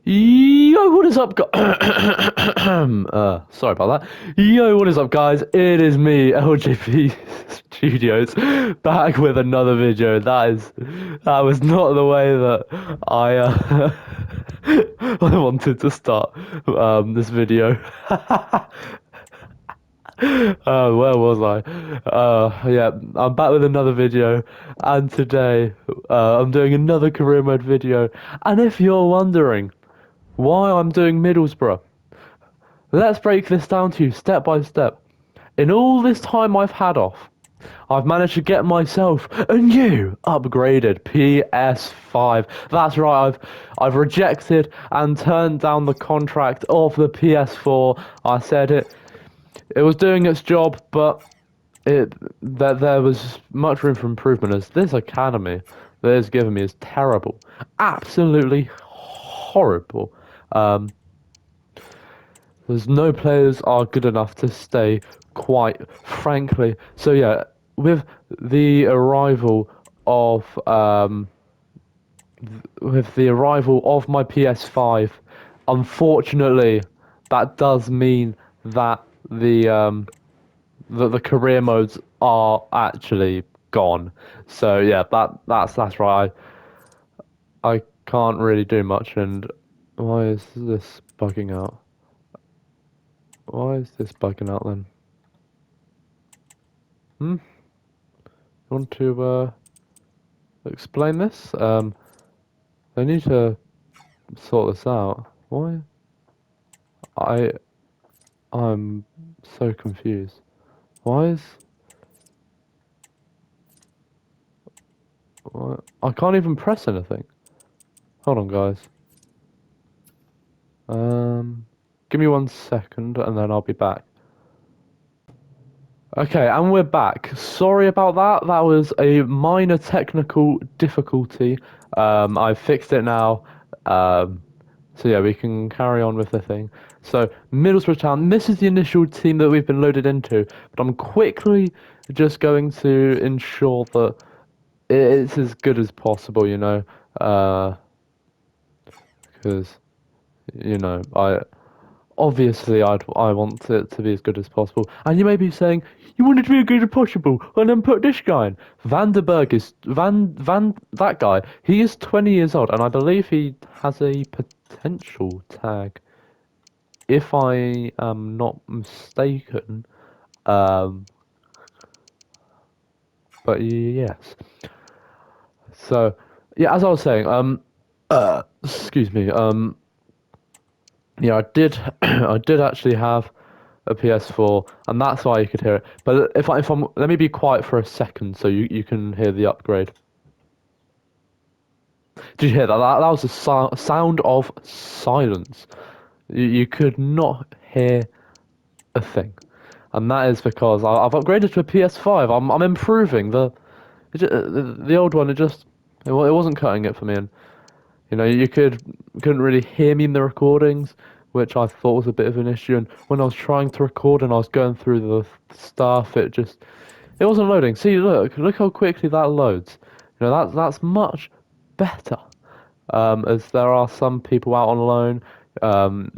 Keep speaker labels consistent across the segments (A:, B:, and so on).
A: Yo, what is up, sorry about that. Yo, what is up, guys? It is me, LJP Studios, back with another video. That was not the way that I wanted to start this video. Where was I? Yeah, I'm back with another video, and today I'm doing another career mode video. And if you're wondering why I'm doing Middlesbrough, let's break this down to you step by step. In all this time I've had off, I've managed to get myself a new upgraded PS5. That's right, I've rejected and turned down the contract of the PS4. I said it was doing its job, but that there was much room for improvement, as this academy that is given me is terrible, absolutely horrible. Um, there's no players are good enough to stay, quite frankly. So yeah, with the arrival of my PS5, unfortunately, that does mean that the career modes are actually gone. So yeah, that's right. I can't really do much. And why is this bugging out? Why is this bugging out then? You want to explain this? I need to sort this out. Why? I I'm so confused. Why is why, I can't even press anything. Hold on, guys. Give me 1 second and then I'll be back. Okay, and we're back. Sorry about that. That was a minor technical difficulty. I've fixed it now. Um, so yeah, we can carry on with the thing. So Middlesbrough Town. This is the initial team that we've been loaded into, but I'm quickly just going to ensure that it's as good as possible. Because I obviously I want it to be as good as possible. And you may be saying, you want it to be as good as possible, and then put this guy in. Vanderberg is that guy. He is 20 years old, and I believe he has a potential tag, if I am not mistaken. Um, but yes. So yeah, as I was saying, excuse me. Yeah, I did. I did actually have a PS4, and that's why you could hear it. But if I'm, let me be quiet for a second so you can hear the upgrade. Did you hear that? That was a sound of silence. You could not hear a thing, and that is because I've upgraded to a PS5. I'm improving the old one. It wasn't cutting it for me, and you couldn't really hear me in the recordings, which I thought was a bit of an issue. And when I was trying to record and I was going through the stuff, it wasn't loading. See, look how quickly that loads. That's much better. As there are some people out on loan,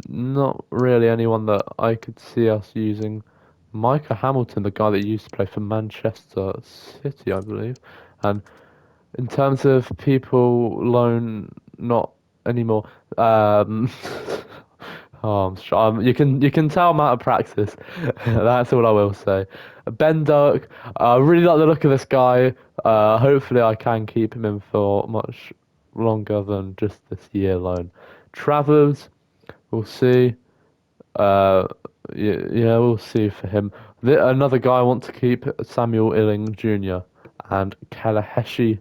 A: not really anyone that I could see us using. Micah Hamilton, the guy that used to play for Manchester City, I believe, and in terms of people loan, not anymore. Oh, you can tell I'm out of practice. That's all I will say. Ben Dirk, I really like the look of this guy. Hopefully I can keep him in for much longer than just this year loan. Travers, we'll see. Uh, yeah, we'll see for him. Another guy I want to keep, Samuel Illing Jr. and Kalaheshi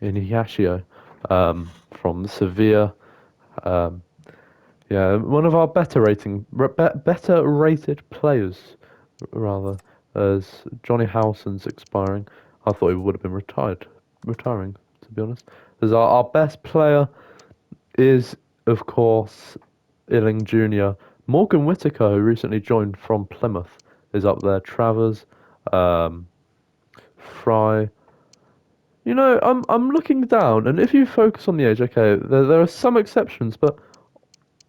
A: Inuyasha, from Sevilla. Um, yeah, one of our better rated players, rather, as Johnny Howson's expiring. I thought he would have been retiring, to be honest. As our best player is, of course, Illing Jr. Morgan Whittaker, who recently joined from Plymouth, is up there. Travers, um, Fry. I'm looking down, and if you focus on the age, okay, there are some exceptions, but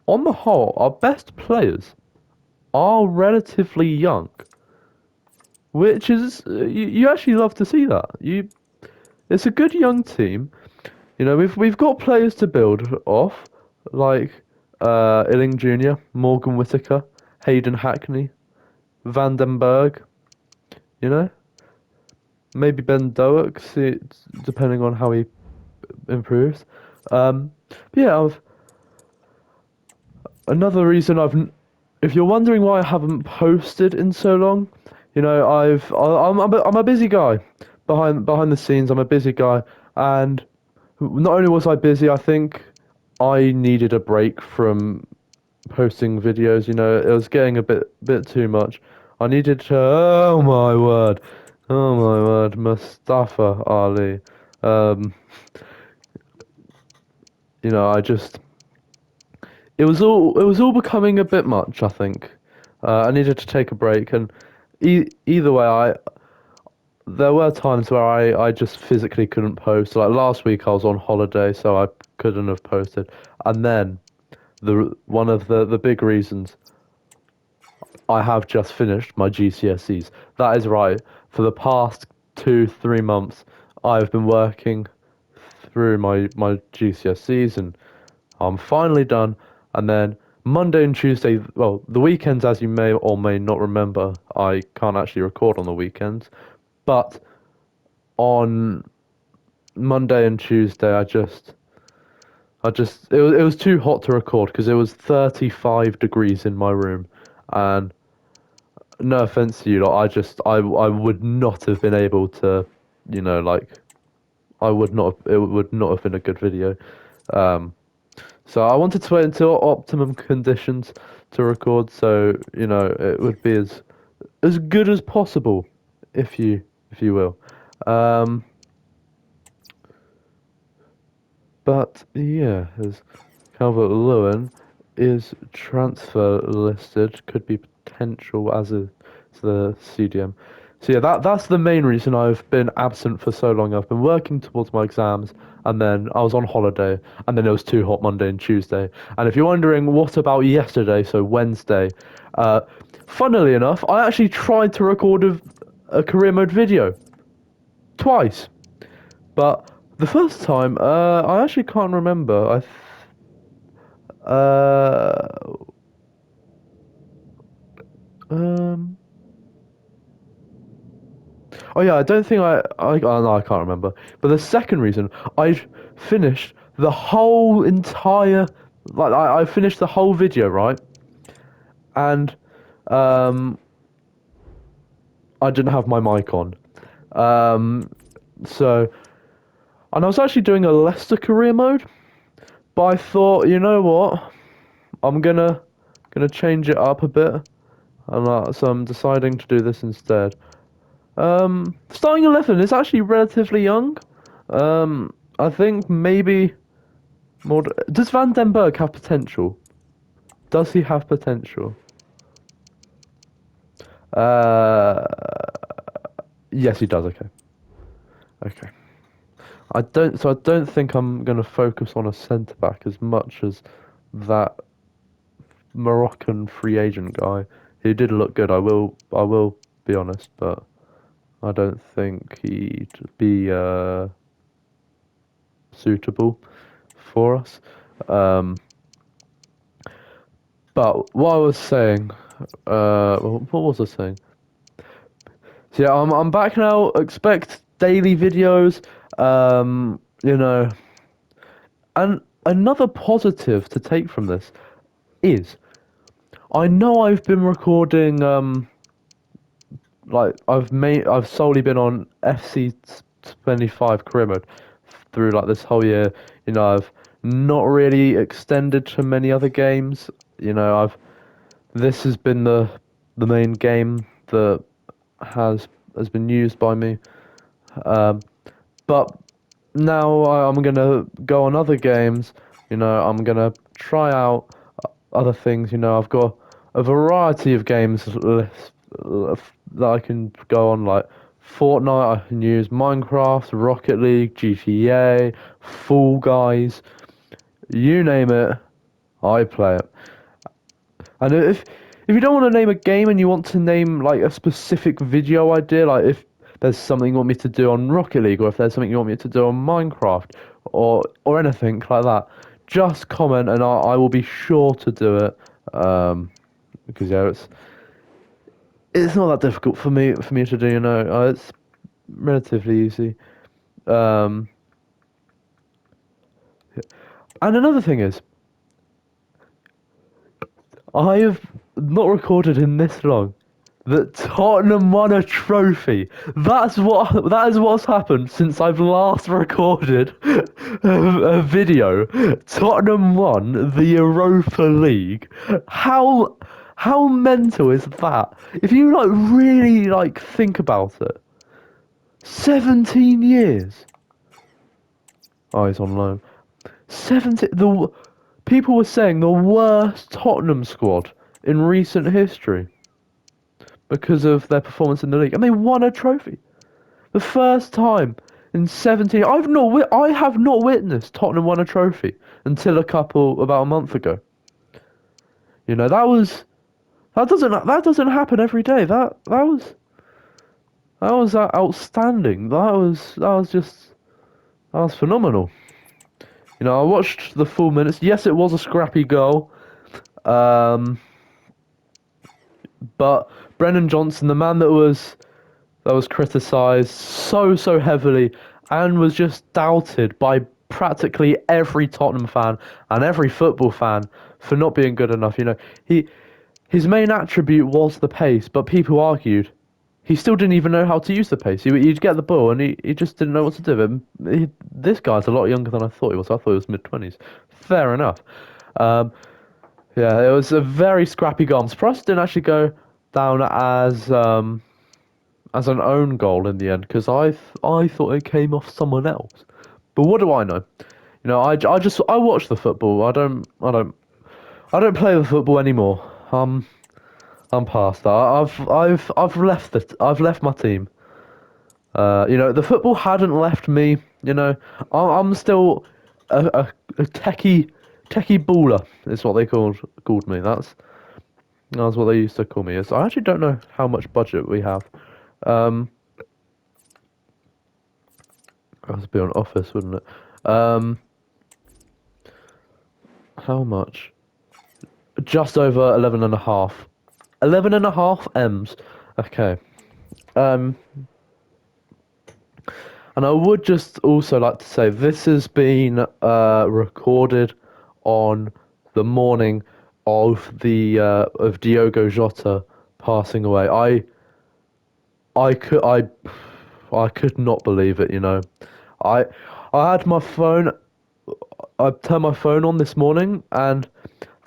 A: on the whole, our best players are relatively young, which is you actually love to see that. It's a good young team. You know, we've got players to build off, like Illing Jr., Morgan Whittaker, Hayden Hackney, Vandenberg. You know, maybe Ben Doak, see, depending on how he improves. But yeah, another reason if you're wondering why I haven't posted in so long, you know, I'm a busy guy behind the scenes. I'm a busy guy, and not only was I busy, I think I needed a break from posting videos. You know, it was getting a bit too much. I needed to. Oh my word, Mustafa Ali. Um, you know, it was all becoming a bit much. I think I needed to take a break, and either way, I there were times where I just physically couldn't post. Like last week, I was on holiday, so I couldn't have posted. And then one of the big reasons I have just finished my GCSEs. That is right. For the past 3 months, I've been working through my GCSEs, and I'm finally done. And then Monday and Tuesday, well, the weekends, as you may or may not remember, I can't actually record on the weekends. But on Monday and Tuesday, it was too hot to record because it was 35 degrees in my room, and no offense to you, like I would not have been able to, you know, like I would not it would not have been a good video. Um, so I wanted to wait until optimum conditions to record, so you know it would be as good as possible, if you will. Um, but yeah, as Calvert Lewin is transfer listed, could be potential as the CDM. So yeah, that's the main reason I've been absent for so long. I've been working towards my exams, and then I was on holiday, and then it was too hot Monday and Tuesday. And if you're wondering what about yesterday, so Wednesday, uh, funnily enough, I actually tried to record a career mode video twice, but the first time, I actually can't remember. Uh, um. Oh yeah, I don't think oh no, I can't remember. But the second reason, I finished the whole entire, I finished the whole video, right? And, um, I didn't have my mic on. Um, so, and I was actually doing a Leicester career mode, but I thought, you know what? I'm gonna change it up a bit, and so I'm deciding to do this instead. Starting 11 is actually relatively young. I think maybe more. Does Van den Berg have potential? Does he have potential? Uh, yes, he does. Okay, okay. I don't think I'm gonna focus on a centre back as much as that Moroccan free agent guy. He did look good. I will be honest, but I don't think he'd be suitable for us. Um, but what I was saying, what was I saying? So yeah, I'm back now. Expect daily videos. You know, and another positive to take from this is I know I've been recording. Like I've solely been on FC 25 career mode through like this whole year. You know, I've not really extended to many other games. You know, I've this has been the main game that has has been used by me. Um, but now I'm gonna go on other games. You know, I'm gonna try out other things. You know, I've got a variety of games that I can go on, like Fortnite. I can use Minecraft, Rocket League, GTA, Fall Guys, you name it. I play it. And if you don't want to name a game and you want to name like a specific video idea, like if there's something you want me to do on Rocket League, or if there's something you want me to do on Minecraft, or anything like that, just comment and I will be sure to do it. Because yeah, it's not that difficult for me to do. It's relatively easy. Um, and another thing is, I've not recorded in this long that Tottenham won a trophy. That is what's happened since I've last recorded a video. Tottenham won the Europa League. How mental is that? If you like really like think about it. 17 years. Oh, he's on loan. 17 the people were saying the worst Tottenham squad in recent history because of their performance in the league, and they won a trophy. The first time in 17. I have not witnessed Tottenham won a trophy until about a month ago. You know that doesn't happen every day. That was outstanding. That was phenomenal. I watched the full minutes. Yes, it was a scrappy goal. Um, but Brennan Johnson, the man that was criticised so heavily and was just doubted by practically every Tottenham fan and every football fan for not being good enough. His main attribute was the pace, but people argued he still didn't even know how to use the pace. He'd get the ball and he just didn't know what to do. This guy's a lot younger than I thought he was. I thought he was mid-20s. Fair enough. Um, yeah, it was a very scrappy goal. I'm surprised it didn't actually go down as an own goal in the end because I thought it came off someone else. But what do I know? I watch the football. I don't play the football anymore. I'm past that. I've left my team. The football hadn't left me. I'm still a techie baller. Is what they called me. That's what they used to call me. So I actually don't know how much budget we have. Um, that would be on Office, wouldn't it? How much? Just over 11 and a half. 11 and a half M's. Okay. Um, and I would just also like to say this has been recorded on the morning of Diogo Jota passing away. I could I I could not believe it. I I had my phone I turned my phone on this morning and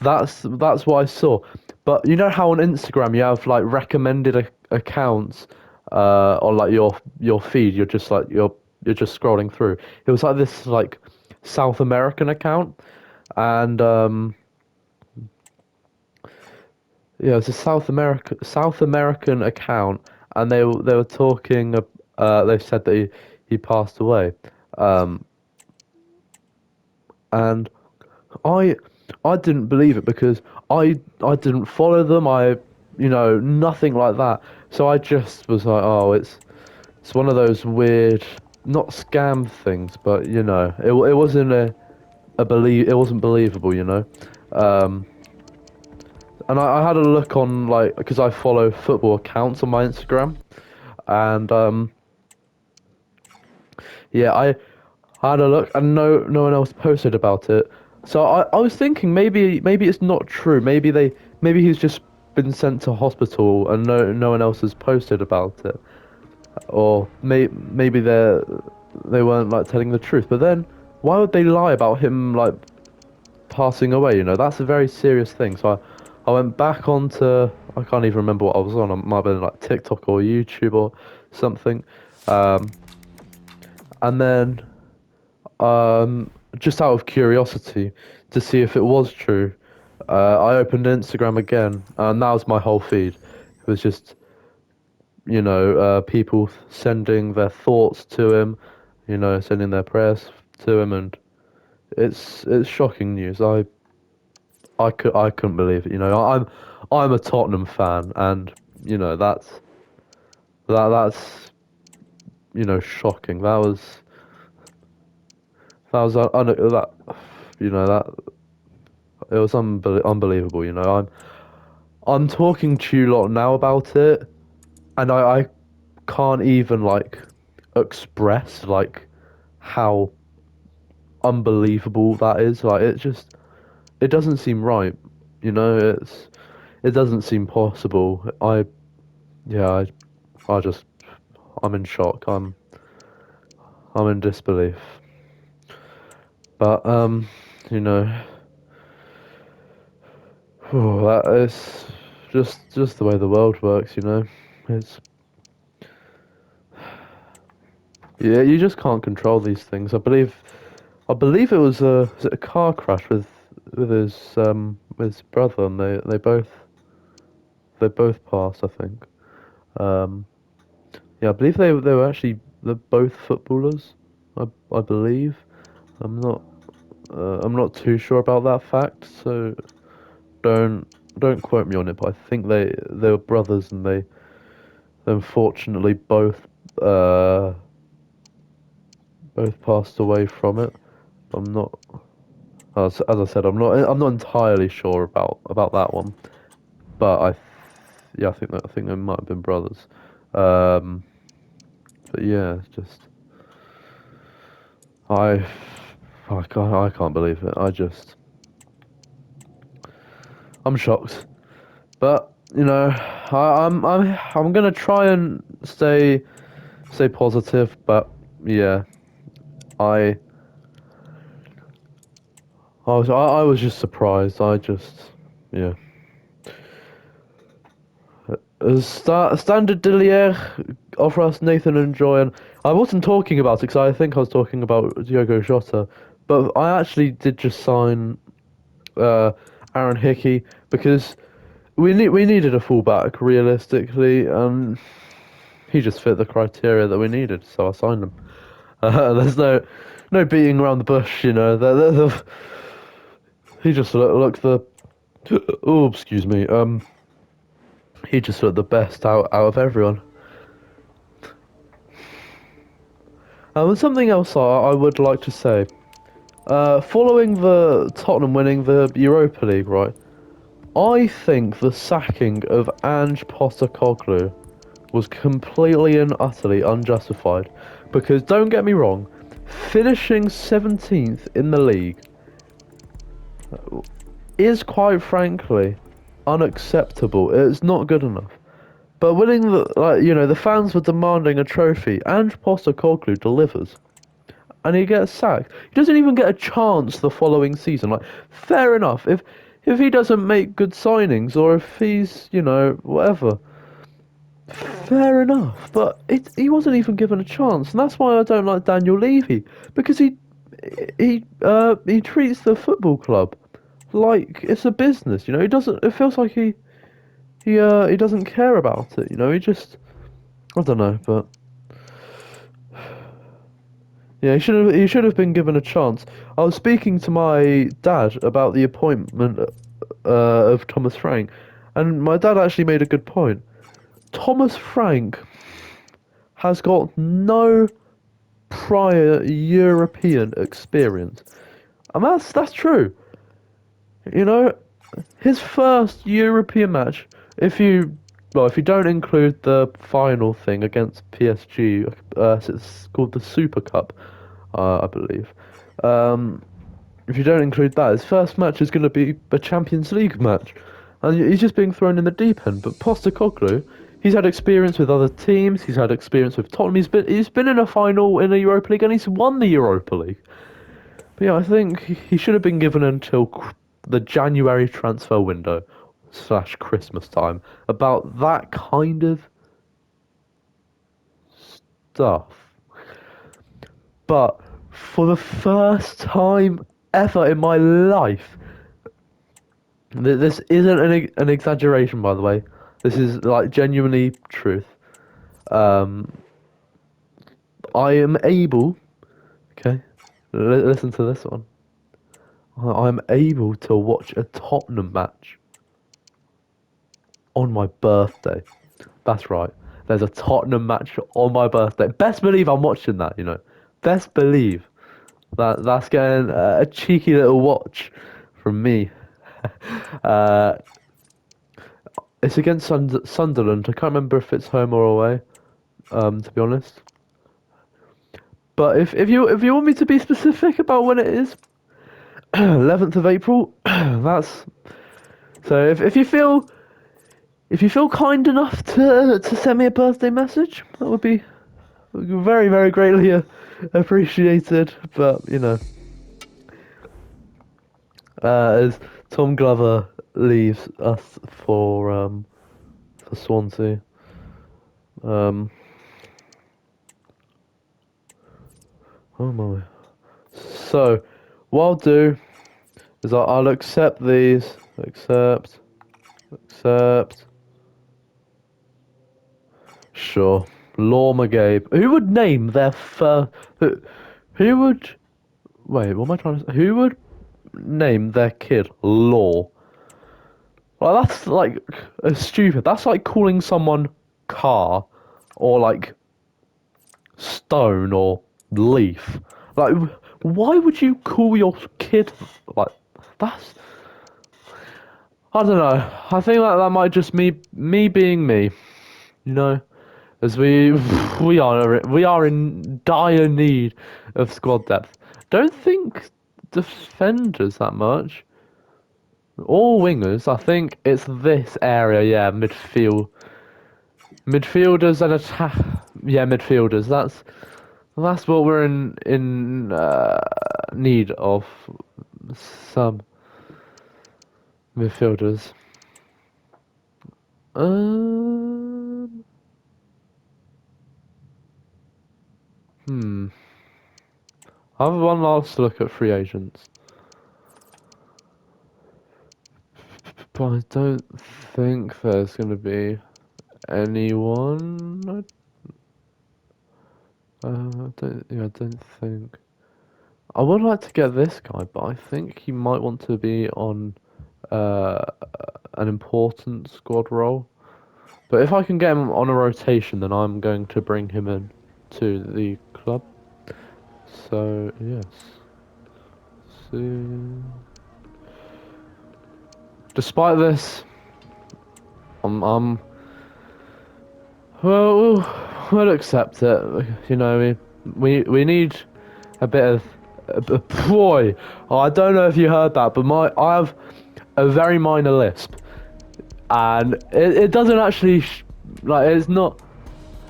A: that's what I saw. But you know how on Instagram you have like recommended accounts on like your feed. You're just scrolling through. It was like this like South American account, and yeah, it's a South American account, and they were talking. They said that he passed away, um, and I I didn't believe it because I didn't follow them. Nothing like that. So I just was like, oh, it's one of those weird, not scam things, but it wasn't it wasn't believable. Um, and I had a look on like because I follow football accounts on my Instagram, and yeah, I had a look and no one else posted about it. So I was thinking maybe it's not true. Maybe he's just been sent to hospital and no one else has posted about it. Or maybe they weren't like telling the truth. But then why would they lie about him like passing away? That's a very serious thing. So I went back onto I can't even remember what I was on. It might have been like TikTok or YouTube or something. Um, and then just out of curiosity to see if it was true, I opened Instagram again, and that was my whole feed. It was just, people sending their thoughts to him, sending their prayers to him, and it's shocking news. I couldn't believe it. I'm a Tottenham fan, and that's that's shocking. That that it was unbelievable. I'm talking to you lot now about it, and I can't even like express like how unbelievable that is. Like it doesn't seem right. It doesn't seem possible. Yeah, I just I'm in shock. I'm in disbelief. But you know, that is just the way the world works. It's Yeah, you just can't control these things. I believe was it a car crash with his brother, and they both passed, I think. Um, yeah, I believe they were actually they're both footballers. I believe. I'm not I'm not too sure about that fact, so don't don't quote me on it. But I think they were brothers, and they unfortunately both passed away from it. I'm not as I said, I'm not entirely sure about that one, but yeah, I think they might have been brothers. Um, but yeah, it's just I I can't believe it. I'm shocked. But I'm gonna try and stay positive. But yeah, I I was just surprised. Yeah. Standard Dillier offer us Nathan and Joy, and I wasn't talking about it because I think I was talking about Diogo Jota, but I actually did just sign uh, Aaron Hickey because we needed a fullback realistically, and he just fit the criteria that we needed, so I signed him. There's no beating around the bush. He just looked the oh excuse me he just looked the best out of everyone. And something else I would like to say. Following the Tottenham winning the Europa League, right? I think the sacking of Ange Postecoglou was completely and utterly unjustified. Because don't get me wrong, finishing 17th in the league is quite frankly unacceptable. It's not good enough. But winning the fans were demanding a trophy. Ange Postecoglou delivers. And he gets sacked. He doesn't even get a chance the following season. Like, fair enough. If he doesn't make good signings or if he's, whatever, fair enough. But he wasn't even given a chance, and that's why I don't like Daniel Levy because he treats the football club like it's a business. He doesn't. It feels like he doesn't care about it. He just I don't know, but. Yeah, he should have been given a chance. I was speaking to my dad about the appointment of Thomas Frank, and my dad actually made a good point. Thomas Frank has got no prior European experience, and that's true. You know, his first European match, if you if you don't include the final thing against PSG, it's called the Super Cup, I believe. Um, if you don't include that, his first match is going to be a Champions League match, and he's just being thrown in the deep end. But Postecoglou, he's had experience with other teams. He's had experience with Tottenham. He's been in a final in the Europa League, and he's won the Europa League. But yeah, I think he should have been given until the January transfer window / Christmas time about that kind of stuff. But for the first time ever in my life, this isn't an exaggeration, by the way. This is like genuinely truth. Um, I am able. Okay, listen to this one. I'm able to watch a Tottenham match on my birthday. That's right. There's a Tottenham match on my birthday. Best believe I'm watching that, you know. Best believe that's getting a cheeky little watch from me. Uh, it's against Sunderland. I can't remember if it's home or away. To be honest. But if you want me to be specific about when it is, 11th of April. That's so. If you feel kind enough to send me a birthday message, that would be very, very greatly appreciated. But you know, as Tom Glover leaves us for Swansea, um, oh my. So, what I'll do is I'll accept these, accept. Sure, Law McGabe. Who would name their first? Who would? Wait, what am I trying to say? Who would name their kid Law? Well, that's like stupid. That's like calling someone Car or like Stone or Leaf. Like, why would you call your kid like that's? I don't know. I think that might just me being me. You know, as we are in dire need of squad depth. Don't think defenders that much. All wingers, I think it's this area, yeah, midfielders and attack, yeah, midfielders. That's what we're in need of. Some midfielders. Um, hmm. I have one last look at free agents, but I don't think there's going to be anyone. I don't think. I would like to get this guy, but I think he might want to be on uh, an important squad role. But if I can get him on a rotation, then I'm going to bring him in to the club. So yes. So, despite this, I'm well, we'll accept it. You know, we need a bit of boy. I don't know if you heard that, but I have a very minor lisp, and it doesn't actually like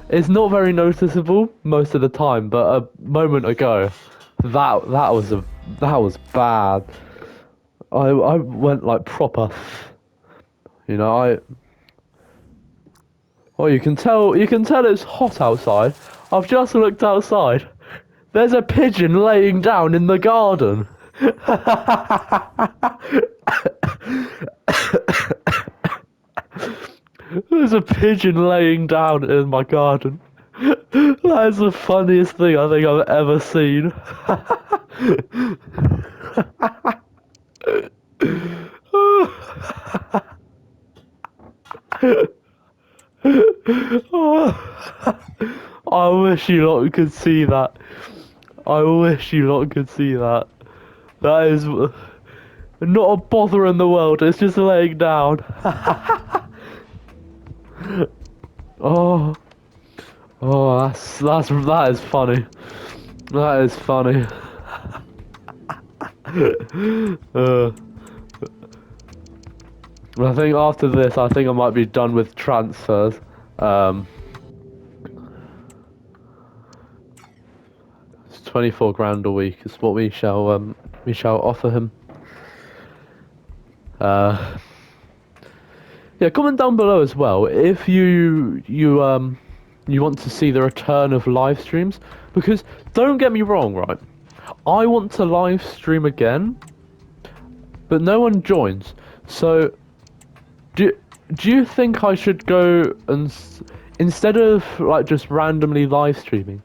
A: it's not very noticeable most of the time. But a moment ago, that was bad. I went like proper. You know, oh, you can tell it's hot outside. I've just looked outside. There's a pigeon laying down in the garden. There's a pigeon laying down in my garden. That is the funniest thing I think I've ever seen. I wish you lot could see that. I wish you lot could see that. That is not a bother in the world. It's just laying down. Oh, oh, that is funny. That is funny. uh, I think after this, I think I might be done with transfers. Um, it's 24 grand a week is what we shall offer him. Uh, yeah, comment down below as well if you want to see the return of live streams, because don't get me wrong, right? I want to live stream again, but no one joins. So do do you think I should go and instead of like just randomly live streaming,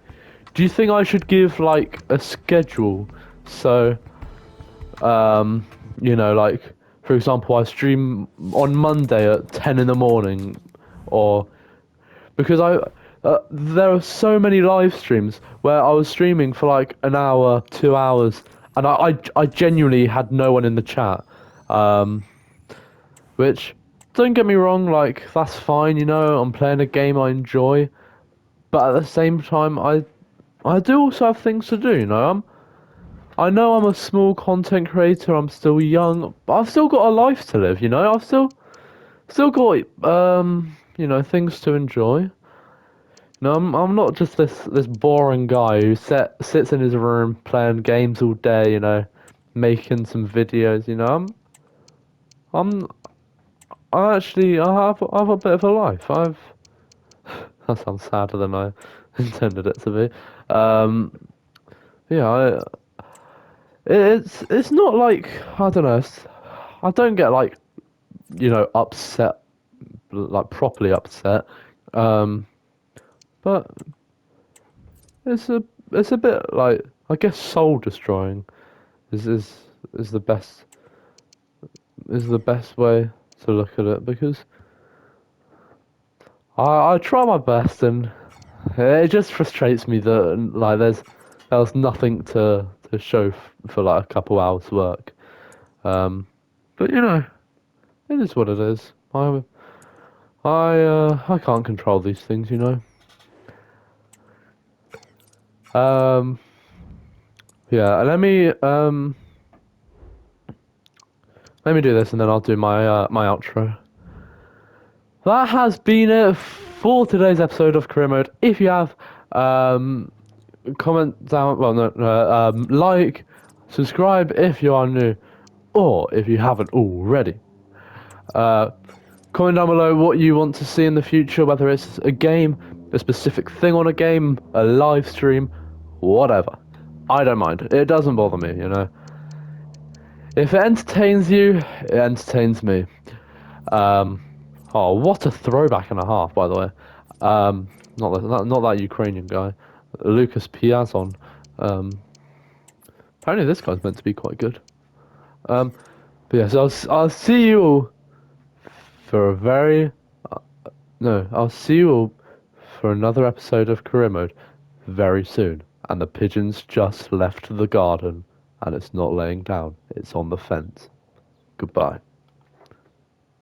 A: do you think I should give like a schedule? So Um, like for example, I stream on Monday at 10 in the morning, or because there are so many live streams where I was streaming for like an hour, 2 hours, and I genuinely had no one in the chat. Um, which don't get me wrong, like that's fine, I'm playing a game I enjoy, but at the same time, I do also have things to do. I know I'm a small content creator. I'm still young, but I've still got a life to live. I've still got things to enjoy. No, I'm not just this boring guy who sits in his room playing games all day. Making some videos. I'm I actually I have a bit of a life. That sounds sadder than I intended it to be. Um, yeah, it's not like I don't know. I don't get like upset, like properly upset. Um, but it's a bit like I guess soul destroying is is is the best is the best way to look at it because I try my best and it just frustrates me that like there's nothing to show for like a couple hours work. But it is what it is. I can't control these things. Um, yeah, let me do this and then I'll do my outro. That has been it for today's episode of Career Mode. If you have um comment down, well no, like, subscribe if you are new, or if you haven't already. Uh, Comment down below what you want to see in the future, whether it's a game, a specific thing on a game, a live stream, whatever. I don't mind. It doesn't bother me. If it entertains you, it entertains me. Um, oh, what a throwback and a half, by the way. Not that Ukrainian guy, Lucas Piazon. Um, apparently this guy's meant to be quite good. Um, but yes, I'll see you all for a very no. I'll see you all for another episode of Career Mode very soon. And the pigeon's just left the garden, and it's not laying down. It's on the fence. Goodbye.